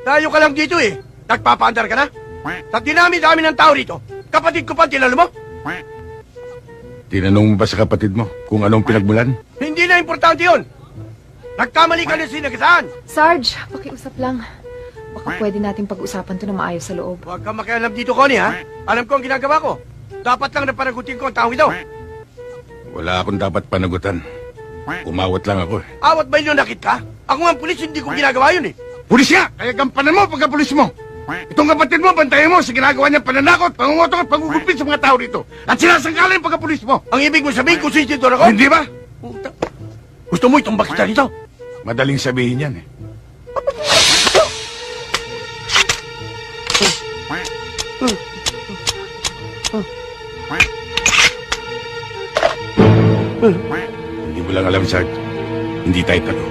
Tayo ka lang dito eh. Nagpapaandar ka na? Sa dinami-dami ng tao rito, kapatid ko pa tinalo mo? Tinanong mo ba sa kapatid mo kung anong pinagmulan? Hindi na importante yun. Nagkamali ka na sinagasaan. Sarge, pakiusap lang. Baka pwede nating pag-usapan to na maayos sa loob. Huwag kang makialam dito, Connie, ha? Alam ko ang ginagawa ko. Dapat lang na panagutin ko ang taong ito. Wala akong dapat panagutan. Umawat lang ako eh. Awat ba nakit ka? Ako nga ang pulis, hindi ko ginagawa yun eh. Pulis nga! Kaya gampanan mo pagka-pulis mo! Itong kapatid mo, bantayan mo sa ginagawa niyang pananakot, pangungutong at pangugupit sa mga tao rito. At sinasangkalan yung pagka-pulis mo! Ang ibig mo sabihin kung sinsintor ako? Hindi ba? Puta. Gusto mo itumbak kita dito? Madaling sabihin yan eh. Hindi mo lang alam, Sarge. Hindi tayo talo.